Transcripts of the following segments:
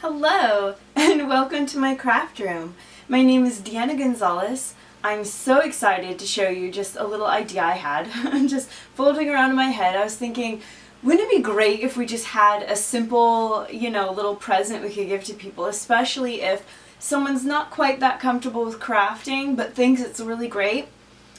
Hello and welcome to my craft room. My name is Deanna Gonzalez. I'm so excited to show you just a little idea I had. Just floating around in my head. I was thinking, wouldn't it be great if we just had a simple, little present we could give to people, especially if someone's not quite that comfortable with crafting but thinks it's really great.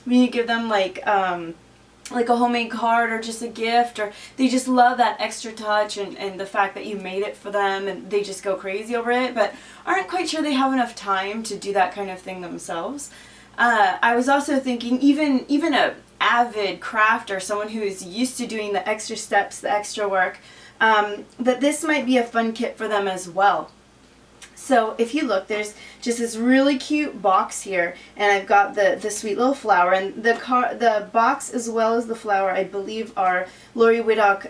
We need to give them like a homemade card or just a gift, or they just love that extra touch and the fact that you made it for them and they just go crazy over it but aren't quite sure they have enough time to do that kind of thing themselves. I was also thinking even a avid crafter, someone who's used to doing the extra steps, the extra work, that this might be a fun kit for them as well. So if you look, there's just this really cute box here, and I've got the sweet little flower, and the box as well as the flower I believe are Lori Whittock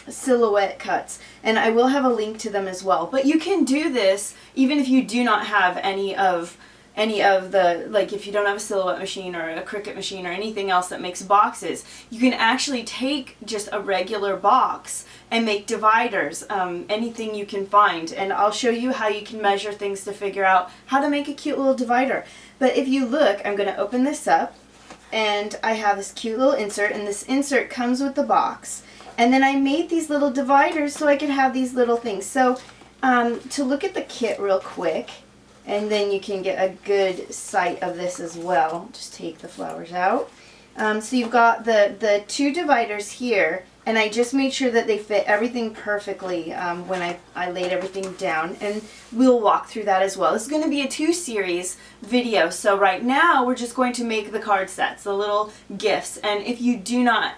silhouette cuts, and I will have a link to them as well. But you can do this even if you do not have any of the, like if you don't have a silhouette machine or a Cricut machine or anything else that makes boxes. You can actually take just a regular box and make dividers, anything you can find, and I'll show you how you can measure things to figure out how to make a cute little divider. But if you look, I'm going to open this up and I have this cute little insert, and this insert comes with the box, and then I made these little dividers so I could have these little things. So to look at the kit real quick, and then you can get a good sight of this as well. Just take the flowers out. So you've got the two dividers here, and I just made sure that they fit everything perfectly when I laid everything down, and we'll walk through that as well. This is going to be a 2-series video, so right now we're just going to make the card sets, the little gifts, and if you do not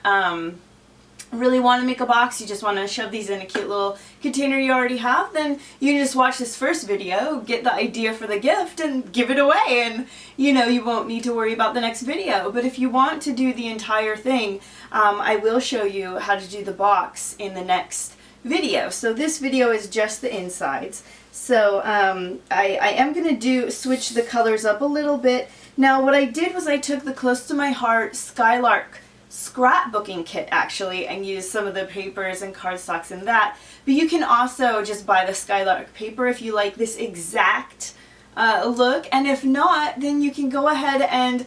really want to make a box, you just want to shove these in a cute little container you already have, then you can just watch this first video, get the idea for the gift, and give it away, and you won't need to worry about the next video. But if you want to do the entire thing, I will show you how to do the box in the next video. So this video is just the insides. So I am going to switch the colors up a little bit. Now what I did was I took the Close to My Heart Skylark scrapbooking kit actually and use some of the papers and cardstocks in that, but you can also just buy the Skylark paper if you like this exact look, and if not, then you can go ahead and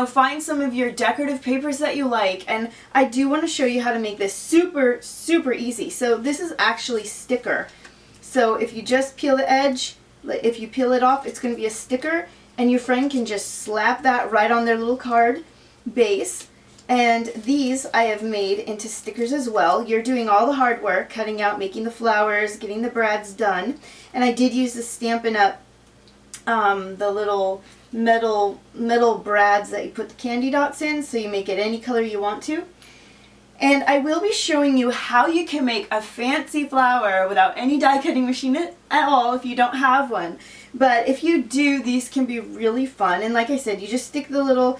find some of your decorative papers that you like. And I do want to show you how to make this super easy. So this is actually sticker, so if you just peel the edge, if you peel it off, it's going to be a sticker, and your friend can just slap that right on their little card base. And these I have made into stickers as well. You're doing all the hard work, cutting out, making the flowers, getting the brads done. And I did use the Stampin' Up! The little metal brads that you put the candy dots in, so you make it any color you want to. And I will be showing you how you can make a fancy flower without any die cutting machine at all if you don't have one. But if you do, these can be really fun. And like I said, you just stick the little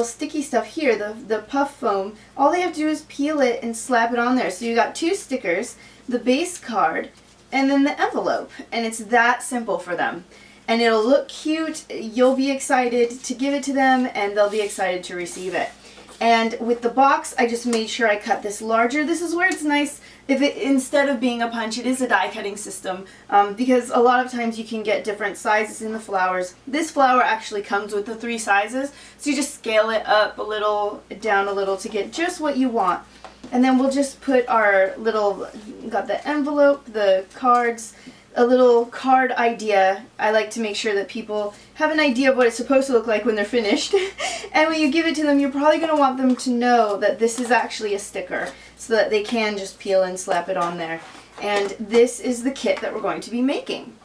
sticky stuff here, the puff foam. All they have to do is peel it and slap it on there. So you got 2 stickers, the base card, and then the envelope. And it's that simple for them. And it'll look cute, you'll be excited to give it to them, and they'll be excited to receive it. And with the box, I just made sure I cut this larger. This is where it's nice, if it, instead of being a punch, it is a die cutting system, because a lot of times you can get different sizes in the flowers. This flower actually comes with the 3 sizes, so you just scale it up a little, down a little to get just what you want. And then we'll just put our little, got the envelope, the cards, a little card idea. I like to make sure that people have an idea of what it's supposed to look like when they're finished. And when you give it to them, you're probably going to want them to know that this is actually a sticker, so that they can just peel and slap it on there. And this is the kit that we're going to be making.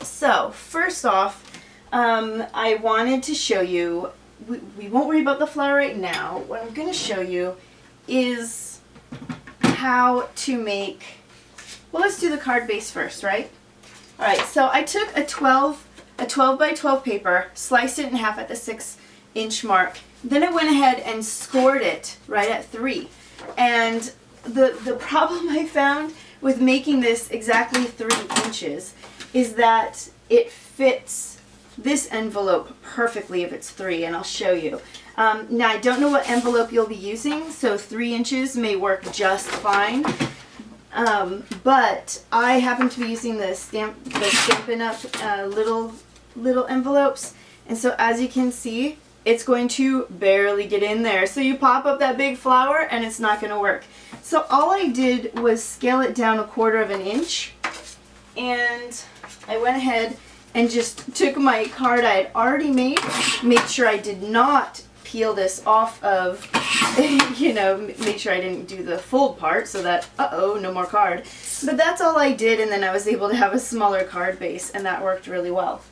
So first off, I wanted to show you, we won't worry about the flower right now. What I'm going to show you is how to make, well, let's do the card base first, right? Alright, so I took a 12 by 12 paper, sliced it in half at the 6-inch mark. Then I went ahead and scored it right at 3. And the problem I found with making this exactly 3 inches is that it fits this envelope perfectly if it's 3, and I'll show you. Now I don't know what envelope you'll be using, so 3 inches may work just fine. But I happen to be using the Stampin' Up! Little envelopes, and so as you can see, it's going to barely get in there. So you pop up that big flower and it's not going to work. So all I did was scale it down 1/4 inch, and I went ahead and just took my card I had already made sure I did not peel this off of, you know, make sure I didn't do the fold part so that, uh-oh, no more card. But that's all I did, and then I was able to have a smaller card base, and that worked really well.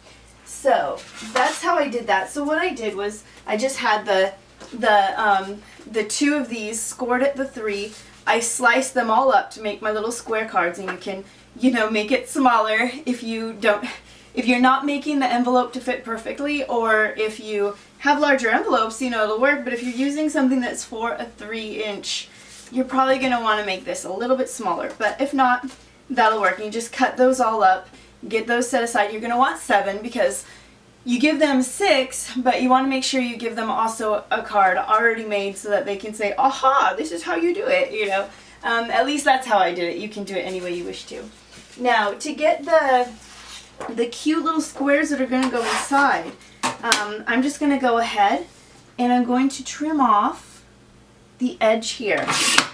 So that's how I did that. So what I did was I just had the 2 of these scored at the 3. I sliced them all up to make my little square cards, and you can, you know, make it smaller if you're not making the envelope to fit perfectly, or if you have larger envelopes, you know, it'll work. But if you're using something that's for a 3-inch, you're probably going to want to make this a little bit smaller. But if not, that'll work. You just cut those all up, get those set aside. You're going to want 7 because you give them 6, but you want to make sure you give them also a card already made so that they can say, aha, this is how you do it, you know. At least that's how I did it. You can do it any way you wish to. Now, to get the cute little squares that are going to go inside, I'm just going to go ahead and I'm going to trim off the edge here.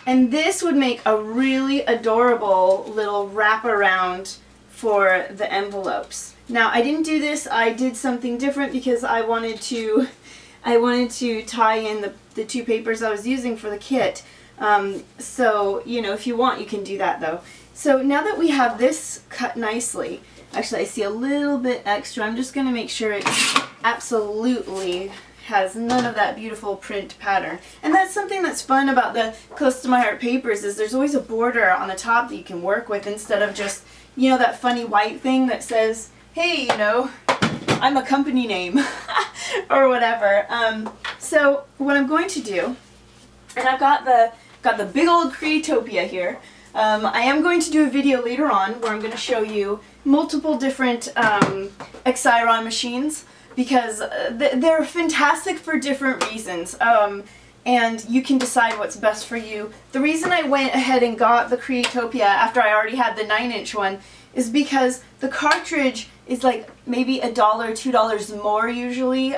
And this would make a really adorable little wraparound for the envelopes. Now, I didn't do this. I did something different because I wanted to tie in the 2 papers I was using for the kit. So, you know, if you want, you can do that though. So now that we have this cut nicely, actually I see a little bit extra. I'm just going to make sure it absolutely has none of that beautiful print pattern. And that's something that's fun about the Close to My Heart papers, is there's always a border on the top that you can work with instead of just, you know, that funny white thing that says, hey, you know, I'm a company name or whatever. So what I'm going to do, and I've got the big old Creatopia here. I am going to do a video later on where I'm going to show you multiple different Exiron machines, because they're fantastic for different reasons. And you can decide what's best for you. The reason I went ahead and got the Creatopia after I already had the 9-inch one is because the cartridge is like maybe $1, $2 more usually.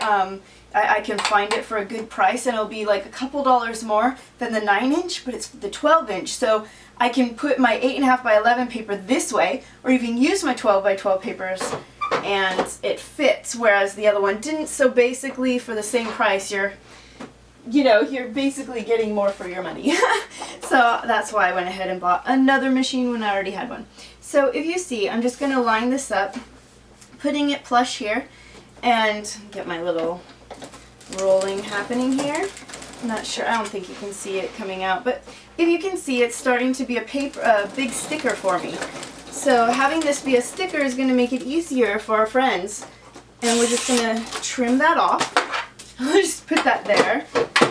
I can find it for a good price, and it'll be like a couple dollars more than the 9-inch, but it's the 12-inch. So I can put my 8.5 by 11 paper this way, or even use my 12 by 12 papers, and it fits, whereas the other one didn't. So basically, for the same price, you're basically getting more for your money. So that's why I went ahead and bought another machine when I already had one. So if you see, I'm just going to line this up, putting it plush here, and get my little rolling happening here. I'm not sure, I don't think you can see it coming out, but if you can see, it's starting to be a big sticker for me. So having this be a sticker is going to make it easier for our friends. And we're just going to trim that off. I'll just put that there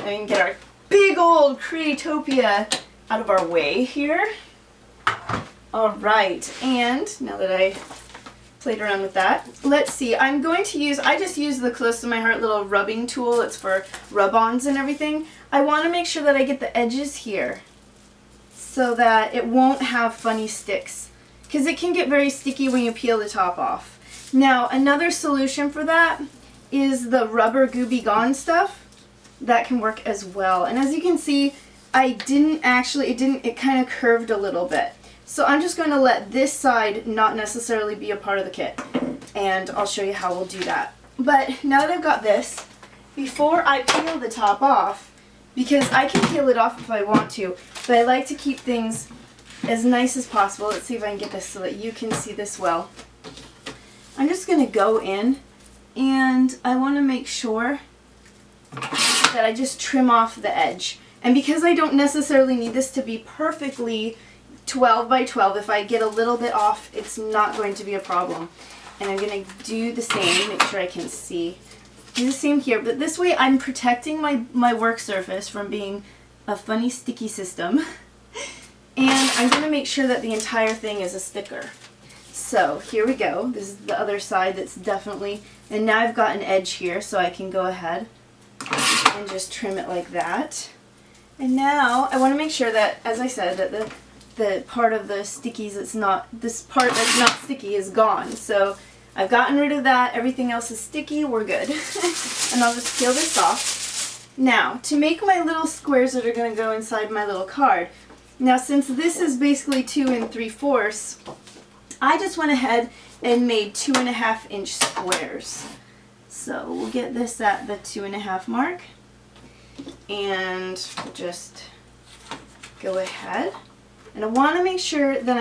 and get our big old Creatopia out of our way here. Alright, and now that I played around with that, let's see, I just use the Close to My Heart little rubbing tool. It's for rub-ons and everything. I want to make sure that I get the edges here so that it won't have funny sticks, because it can get very sticky when you peel the top off. Now, another solution for that is the rubber Gooby Gone stuff. That can work as well. And as you can see, it kind of curved a little bit. So I'm just going to let this side not necessarily be a part of the kit, and I'll show you how we'll do that. But now that I've got this, before I peel the top off, because I can peel it off if I want to, but I like to keep things as nice as possible. Let's see if I can get this so that you can see this well. I'm just going to go in, and I want to make sure that I just trim off the edge. And because I don't necessarily need this to be perfectly 12 by 12, if I get a little bit off, it's not going to be a problem. And I'm going to do the same, make sure I can see. Do the same here, but this way I'm protecting my work surface from being a funny sticky system. And I'm going to make sure that the entire thing is a sticker. So here we go. This is the other side that's definitely, and now I've got an edge here, so I can go ahead and just trim it like that. And now I want to make sure that, as I said, that the part of the stickies that's not, this part that's not sticky is gone. So I've gotten rid of that. Everything else is sticky. We're good. And I'll just peel this off. Now, to make my little squares that are going to go inside my little card, now since this is basically 2 3/4, I just went ahead and made 2.5 inch squares. So we'll get this at the 2.5 mark, and just go ahead. And I want to make sure that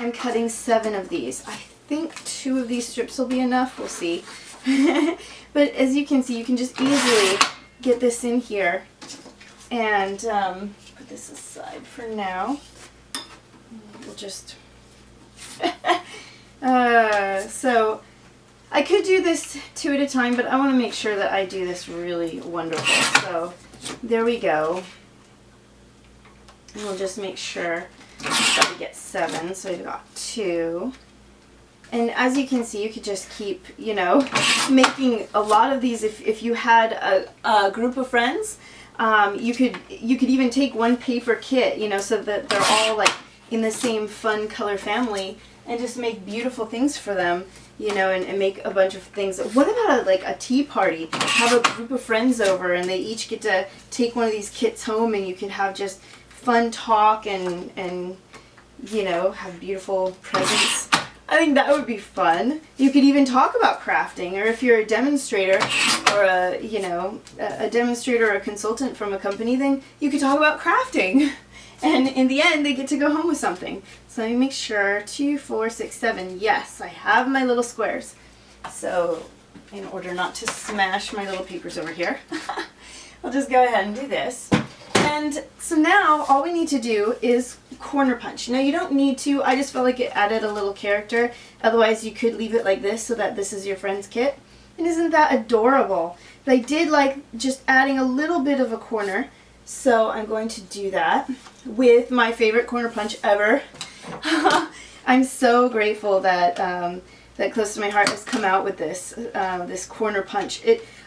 I'm cutting 7 of these. I think 2 of these strips will be enough. We'll see. But as you can see, you can just easily get this in here and put this aside for now. We'll just so I could do this 2 at a time, but I want to make sure that I do this really wonderful. So there we go. And we'll just make sure that we get 7. So we've got 2. And as you can see, you could just keep, you know, making a lot of these. If you had a group of friends, you could even take one paper kit, you know, so that they're all like in the same fun color family, and just make beautiful things for them, you know, and make a bunch of things. What about like a tea party? Have a group of friends over and they each get to take one of these kits home, and you can have just fun talk and you know, have beautiful presents. I think that would be fun. You could even talk about crafting, or if you're a demonstrator or a, you know, a demonstrator or a consultant from a company, then you could talk about crafting. And in the end, they get to go home with something. So let me make sure, 2, 4, 6, 7. Yes, I have my little squares. So in order not to smash my little papers over here, I'll just go ahead and do this. And so now all we need to do is corner punch. Now you don't need to, I just felt like it added a little character. Otherwise you could leave it like this so that this is your friend's kit. And isn't that adorable? But I did like just adding a little bit of a corner. So I'm going to do that with my favorite corner punch ever. I'm so grateful that that Close to My Heart has come out with this this corner punch.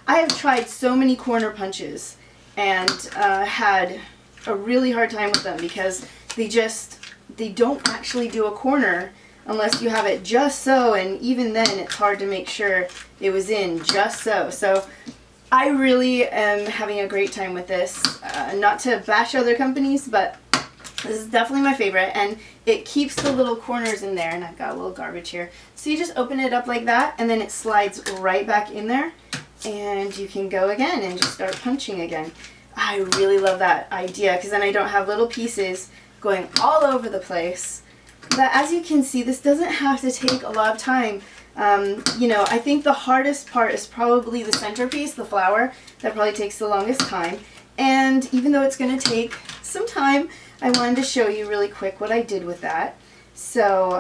I have tried so many corner punches and had a really hard time with them because they don't actually do a corner unless you have it just so, and even then it's hard to make sure it was in just so. So I really am having a great time with this. Not to bash other companies, but this is definitely my favorite, and it keeps the little corners in there, and I've got a little garbage here. So you just open it up like that, and then it slides right back in there, and you can go again and just start punching again. I really love that idea, because then I don't have little pieces going all over the place. But as you can see, this doesn't have to take a lot of time. You know, I think the hardest part is probably the centerpiece, the flower. That probably takes the longest time. And even though it's going to take some time, I wanted to show you really quick what I did with that. So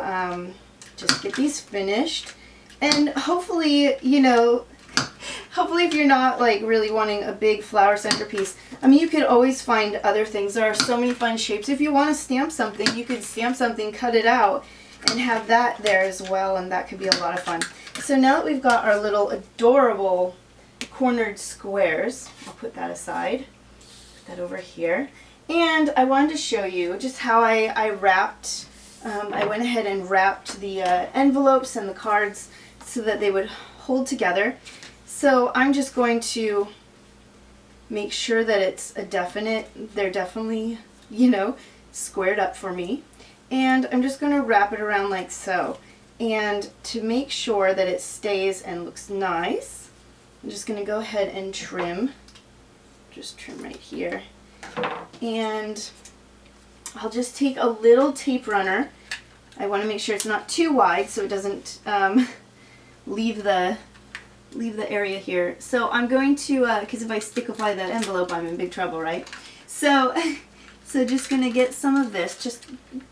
just get these finished. And hopefully, you know, hopefully if you're not like really wanting a big flower centerpiece, I mean, you could always find other things. There are so many fun shapes. If you want to stamp something, you could stamp something, cut it out, and have that there as well, and that could be a lot of fun. So now that we've got our little adorable cornered squares, I'll put that aside, put that over here, and I wanted to show you just how I wrapped, I went ahead and wrapped the envelopes and the cards so that they would hold together. So I'm just going to make sure that it's a definite, they're definitely, you know, squared up for me. And I'm just going to wrap it around like so. And to make sure that it stays and looks nice, I'm just going to go ahead and trim. Just trim right here. And I'll just take a little tape runner. I want to make sure it's not too wide so it doesn't leave the area here. So I'm going to, because if I stickify the envelope, I'm in big trouble, right? So just going to get some of this, just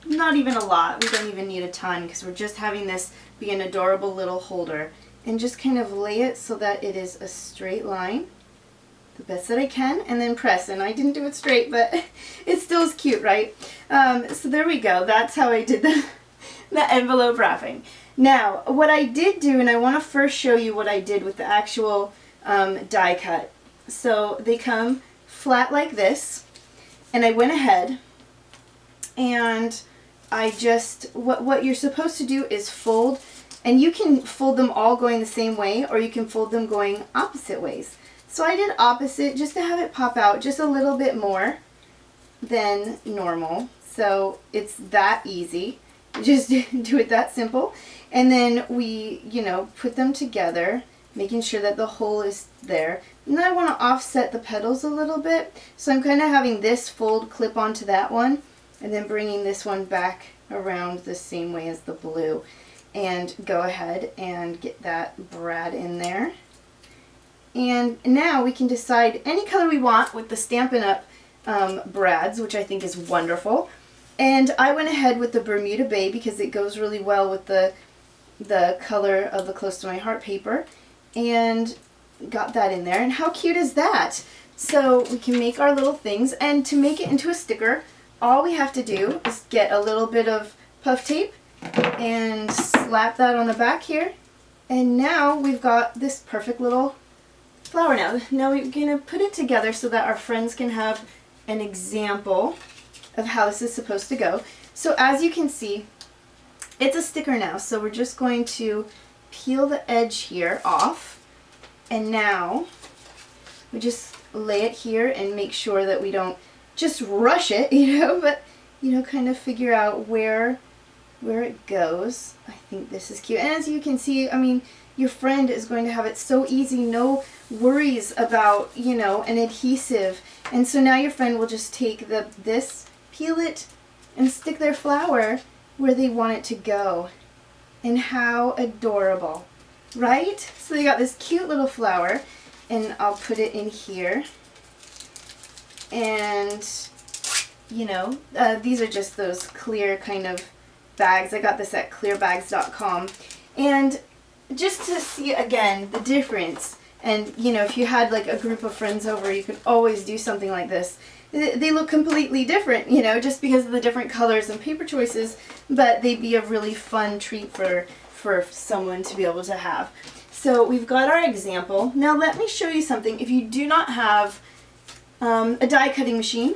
not even a lot. We don't even need a ton because we're just having this be an adorable little holder. And just kind of lay it so that it is a straight line, the best that I can, and then press. And I didn't do it straight, but it still is cute, right? So there we go. That's how I did the envelope wrapping. Now, what I did do, and I want to first show you what I did with the actual die cut. So they come flat like this, and I went ahead and what you're supposed to do is fold, and you can fold them all going the same way, or you can fold them going opposite ways. So I did opposite just to have it pop out just a little bit more than normal. So it's that easy. Just do it that simple. And then we, put them together, making sure that the hole is there. And then I want to offset the petals a little bit. So I'm kind of having this fold clip onto that one, and then bringing this one back around the same way as the blue. And go ahead and get that brad in there. And now we can decide any color we want with the Stampin' Up! Brads, which I think is wonderful. And I went ahead with the Bermuda Bay because it goes really well with the color of the Close to My Heart paper, and got that in there. And how cute is that? So we can make our little things, and to make it into a sticker, all we have to do is get a little bit of puff tape and slap that on the back here, and now we've got this perfect little flower. Now we're going to put it together so that our friends can have an example of how this is supposed to go. So as you can see, it's a sticker now, so we're just going to peel the edge here off, and now we just lay it here and make sure that we don't just rush it, but kind of figure out where it goes. I think this is cute. And as you can see, your friend is going to have it so easy, no worries about, an adhesive. And so now your friend will just take this, peel it, and stick their flower where they want it to go. And how adorable, right? So they got this cute little flower, and I'll put it in here. And, these are just those clear kind of bags. I got this at clearbags.com. And just to see again the difference, and if you had like a group of friends over, you could always do something like this. They look completely different, just because of the different colors and paper choices, but they'd be a really fun treat for someone to be able to have. So we've got our example. Now let me show you something. If you do not have a die cutting machine,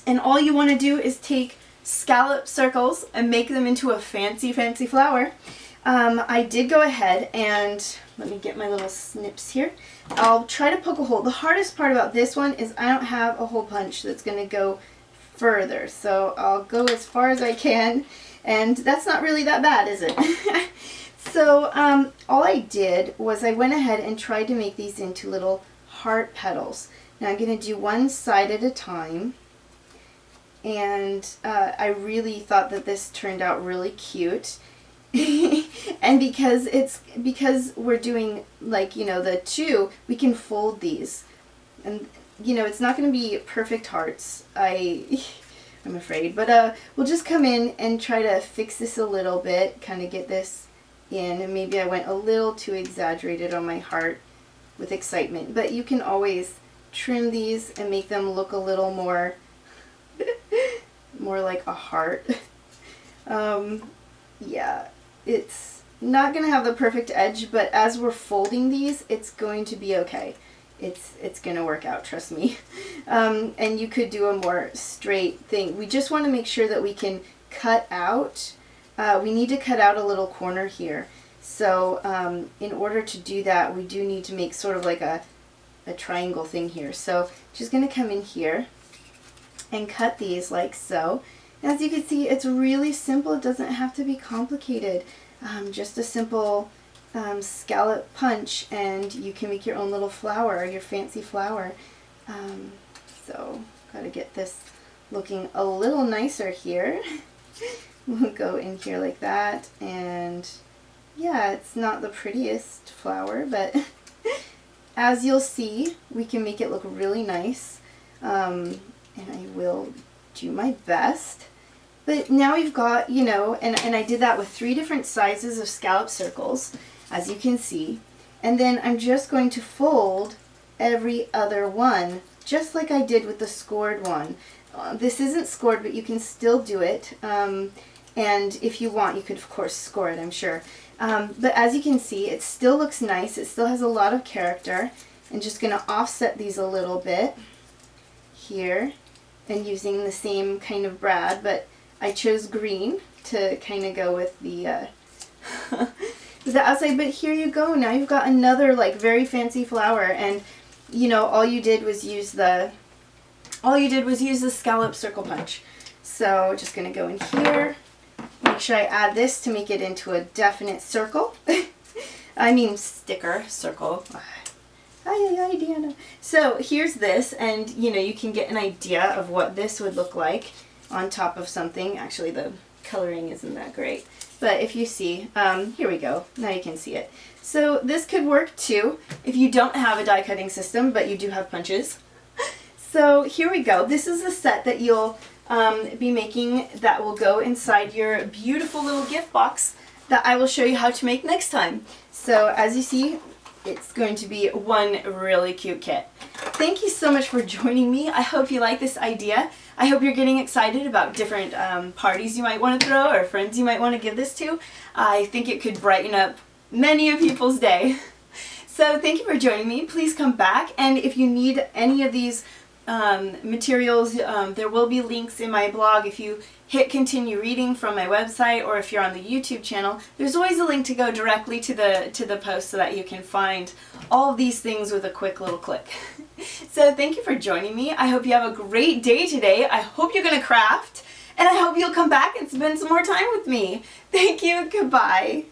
and all you want to do is take scallop circles and make them into a fancy flower, I did go ahead and, let me get my little snips here. I'll try to poke a hole. The hardest part about this one is I don't have a hole punch that's going to go further. So I'll go as far as I can, and that's not really that bad, is it? So all I did was I went ahead and tried to make these into little heart petals. Now I'm going to do one side at a time. And I really thought that this turned out really cute. And because we're doing the two, we can fold these, and it's not going to be perfect hearts, I'm afraid, but we'll just come in and try to fix this a little bit, kind of get this in. And maybe I went a little too exaggerated on my heart with excitement, but you can always trim these and make them look a little more like a heart. Yeah, it's not going to have the perfect edge, but as we're folding these, it's going to be okay. It's going to work out, trust me. And you could do a more straight thing. We just want to make sure that we can cut out. We need to cut out a little corner here. So in order to do that, we do need to make sort of like a triangle thing here. So just going to come in here and cut these like so. As you can see, it's really simple. It doesn't have to be complicated. Just a simple scallop punch, and you can make your own little flower, your fancy flower. So gotta get this looking a little nicer here. We'll go in here like that, and yeah, it's not the prettiest flower, but as you'll see, we can make it look really nice. And I will do my best. But now we've got, and I did that with 3 different sizes of scallop circles, as you can see. And then I'm just going to fold every other one, just like I did with the scored one. This isn't scored, but you can still do it. And if you want, you could, of course, score it, I'm sure. But as you can see, it still looks nice. It still has a lot of character. I'm just going to offset these a little bit here, and using the same kind of brad, but I chose green to kind of go with the outside, but here you go. Now you've got another like very fancy flower, and you know, all you did was use the scallop circle punch. So just gonna go in here, make sure I add this to make it into a definite circle. I mean sticker circle. Ay, Deanna. So here's this, and you know, you can get an idea of what this would look like on top of something. Actually, the coloring isn't that great, but if you see, here we go. Now you can see it. So this could work too if you don't have a die cutting system, but you do have punches. So here we go. This is the set that you'll be making that will go inside your beautiful little gift box that I will show you how to make next time. So as you see, it's going to be one really cute kit. Thank you so much for joining me. I hope you like this idea. I hope you're getting excited about different parties you might want to throw or friends you might want to give this to. I think it could brighten up many of people's day. So thank you for joining me. Please come back, and if you need any of these materials, there will be links in my blog. If you hit continue reading from my website, or if you're on the YouTube channel, there's always a link to go directly to the post so that you can find all of these things with a quick little click. So thank you for joining me. I hope you have a great day today. I hope you're going to craft, and I hope you'll come back and spend some more time with me. Thank you. Goodbye.